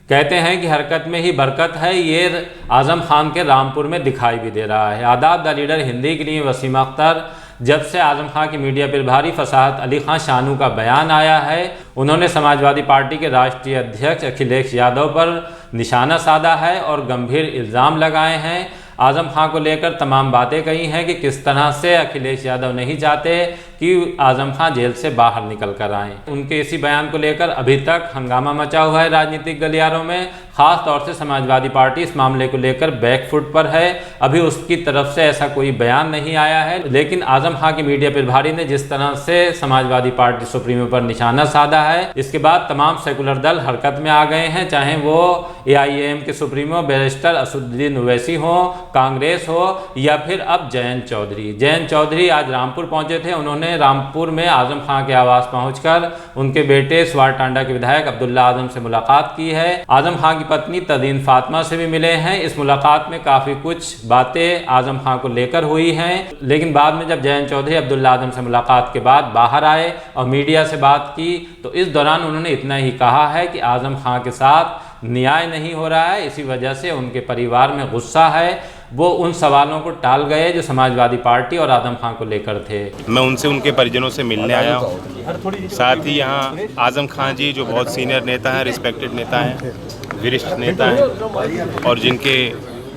कहते हैं कि हरकत में ही बरकत है, ये आज़म खान के रामपुर में दिखाई भी दे रहा है। आदाब द लीडर हिंदी के लिए वसीम अख्तर। जब से आज़म खान के मीडिया प्रभारी फसाहत अली खान शानू का बयान आया है, उन्होंने समाजवादी पार्टी के राष्ट्रीय अध्यक्ष अखिलेश यादव पर निशाना साधा है और गंभीर इल्ज़ाम लगाए हैं। आज़म खान को लेकर तमाम बातें कही हैं कि किस तरह से अखिलेश यादव नहीं चाहते कि आज़म खान जेल से बाहर निकल कर आएँ। उनके इसी बयान को लेकर अभी तक हंगामा मचा हुआ है राजनीतिक गलियारों में। ख़ास तौर से समाजवादी पार्टी इस मामले को लेकर बैकफुट पर है। अभी उसकी तरफ से ऐसा कोई बयान नहीं आया है, लेकिन आज़म खान के मीडिया प्रभारी ने जिस तरह से समाजवादी पार्टी सुप्रीमो पर निशाना साधा है, इसके बाद तमाम सेकुलर दल हरकत में आ गए हैं, चाहे वो AIM के सुप्रीमो बैरिस्टर असदुद्दीन ओवैसी हो, कांग्रेस हो या फिर अब जयंत चौधरी। जयंत चौधरी आज रामपुर पहुंचे थे। उन्होंने रामपुर में आज़म खान के आवास पहुंचकर उनके बेटे स्वार टांडा के विधायक अब्दुल्ला आज़म से मुलाकात की है। आज़म खान की पत्नी तदीन फातिमा से भी मिले हैं। इस मुलाकात में काफ़ी कुछ बातें आज़म खान को लेकर हुई हैं, लेकिन बाद में जब जयंत चौधरी अब्दुल्ला आज़म से मुलाकात के बाद बाहर आए और मीडिया से बात की, तो इस दौरान उन्होंने इतना ही कहा है कि आज़म खान के साथ न्याय नहीं हो रहा है, इसी वजह से उनके परिवार में गुस्सा है। वो उन सवालों को टाल गए जो समाजवादी पार्टी और आज़म खान को लेकर थे। मैं उनसे उनके परिजनों से मिलने आया हूँ। साथ ही यहाँ आज़म खान जी जो बहुत सीनियर नेता हैं, रिस्पेक्टेड नेता हैं, वरिष्ठ नेता हैं और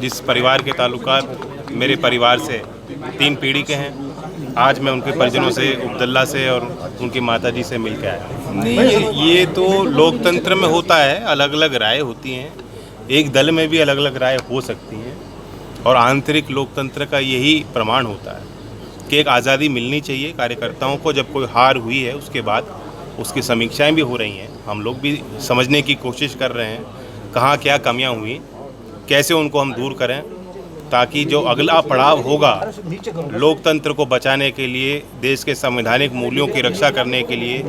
जिस परिवार के ताल्लुकात मेरे परिवार से 3 पीढ़ी के हैं, आज मैं उनके परिजनों से, अब्दुल्ला से और उनकी माताजी से मिल के आया। नहीं, ये तो लोकतंत्र में होता है, अलग अलग राय होती हैं, एक दल में भी अलग अलग राय हो सकती हैं और आंतरिक लोकतंत्र का यही प्रमाण होता है कि एक आज़ादी मिलनी चाहिए कार्यकर्ताओं को। जब कोई हार हुई है उसके बाद उसकी समीक्षाएं भी हो रही हैं, हम लोग भी समझने की कोशिश कर रहे हैं कहाँ क्या कमियां हुई, कैसे उनको हम दूर करें, ताकि जो अगला पड़ाव होगा लोकतंत्र को बचाने के लिए, देश के संवैधानिक मूल्यों की रक्षा करने के लिए,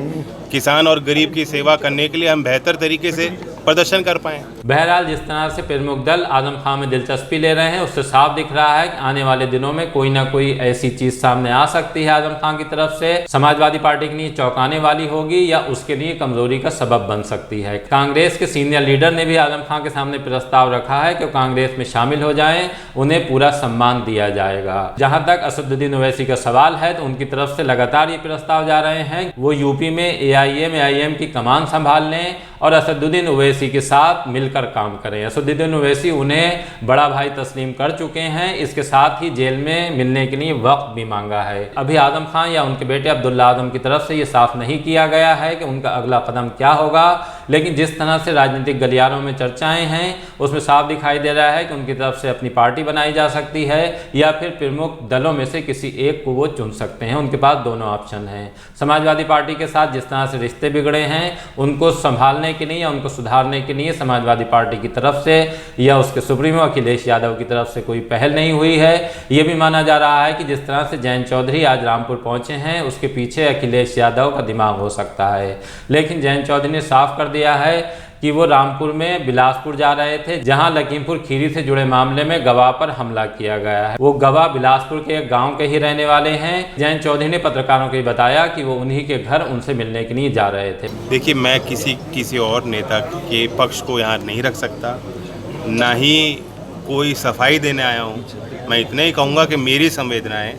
किसान और गरीब की सेवा करने के लिए हम बेहतर तरीके से प्रदर्शन कर पाएँ। बहरहाल जिस तरह से प्रमुख दल आज़म खान में दिलचस्पी ले रहे हैं, उससे साफ दिख रहा है कि आने वाले दिनों में कोई ना कोई ऐसी चीज़ सामने आ सकती है आज़म खान की तरफ से, समाजवादी पार्टी के लिए चौंकाने वाली होगी या उसके लिए कमजोरी का सबब बन सकती है। कांग्रेस के सीनियर लीडर ने भी आज़म खान के सामने प्रस्ताव रखा है कि कांग्रेस में शामिल हो जाएं, उन्हें पूरा सम्मान दिया जाएगा। जहां तक असदुद्दीन ओवैसी का सवाल है, तो उनकी तरफ से लगातार ये प्रस्ताव जा रहे हैं वो यूपी में AIM की कमान संभाल लें और असदुद्दीन ओवैसी के साथ मिलकर काम करें। असदुद्दीन ओवैसी उन्हें बड़ा भाई तस्लीम कर चुके हैं, इसके साथ ही जेल में मिलने के लिए वक्त भी मांगा है। अभी आज़म खान या उनके बेटे अब्दुल्ला आज़म की तरफ से ये साफ नहीं किया गया है कि उनका अगला कदम क्या होगा, लेकिन जिस तरह से राजनीतिक गलियारों में चर्चाएं हैं उसमें साफ दिखाई दे रहा है कि उनकी तरफ से अपनी पार्टी बनाई जा सकती है या फिर प्रमुख दलों में से किसी एक को वो चुन सकते हैं। उनके पास दोनों ऑप्शन हैं। समाजवादी पार्टी के साथ जिस तरह से रिश्ते बिगड़े हैं, उनको संभालने के लिए या उनको सुधारने के लिए समाजवादी पार्टी की तरफ से या उसके सुप्रीमो अखिलेश यादव की तरफ से कोई पहल नहीं हुई है। ये भी माना जा रहा है कि जिस तरह से जयंत चौधरी आज रामपुर पहुंचे हैं, उसके पीछे अखिलेश यादव का दिमाग हो सकता है, लेकिन जयंत चौधरी ने साफ कर दिया है कि वो रामपुर में बिलासपुर जा रहे थे, जहां लखीमपुर खीरी से जुड़े मामले में गवाह पर हमला किया गया है। वो गवाह बिलासपुर के एक गांव के ही रहने वाले हैं। जयंत चौधरी ने पत्रकारों को बताया कि वो उन्हीं के घर उनसे मिलने के लिए जा रहे थे। देखिए, मैं किसी और नेता के पक्ष को यहाँ नहीं रख सकता, ना ही कोई सफाई देने आया हूँ। मैं इतना ही कहूँगा कि मेरी संवेदनाएँ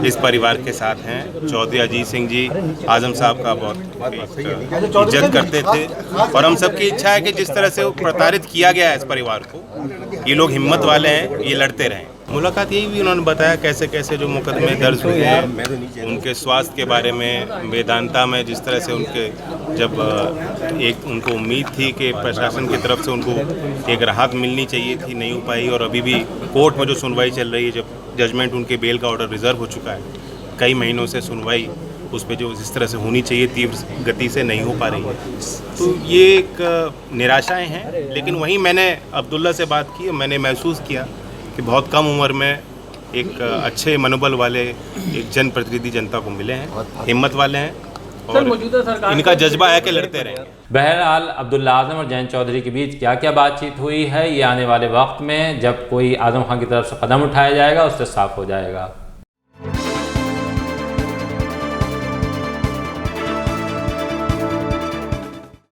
इस परिवार के साथ हैं। चौधरी अजीत सिंह जी आज़म साहब का बहुत इज्जत करते थे और हम सबकी इच्छा है कि जिस तरह से वो प्रताड़ित किया गया है इस परिवार को, ये लोग हिम्मत वाले हैं, ये लड़ते रहें। मुलाकात यही भी उन्होंने बताया कैसे कैसे जो मुकदमे दर्ज हुए हैं, उनके स्वास्थ्य के बारे में, वेदांता में जिस तरह से उनके जब एक उनको उम्मीद थी कि प्रशासन की तरफ से उनको एक राहत मिलनी चाहिए थी, नहीं हो पाई और अभी भी कोर्ट में जो सुनवाई चल रही है, जब जजमेंट उनके बेल का ऑर्डर रिजर्व हो चुका है, कई महीनों से सुनवाई उस पर जो जिस तरह से होनी चाहिए तीव्र गति से नहीं हो पा रही है, तो ये एक निराशाएं हैं। लेकिन वहीं मैंने अब्दुल्ला से बात की, मैंने महसूस किया कि बहुत कम उम्र में एक अच्छे मनोबल वाले एक जनप्रतिनिधि जनता को मिले हैं, हिम्मत वाले हैं और इनका जज्बा है कि लड़ते रहेंगे। बहरहाल अब्दुल्ला आज़म और जयंत चौधरी के बीच क्या क्या बातचीत हुई है, ये आने वाले वक्त में जब कोई आज़म खान की तरफ से कदम उठाया जाएगा उससे साफ हो जाएगा।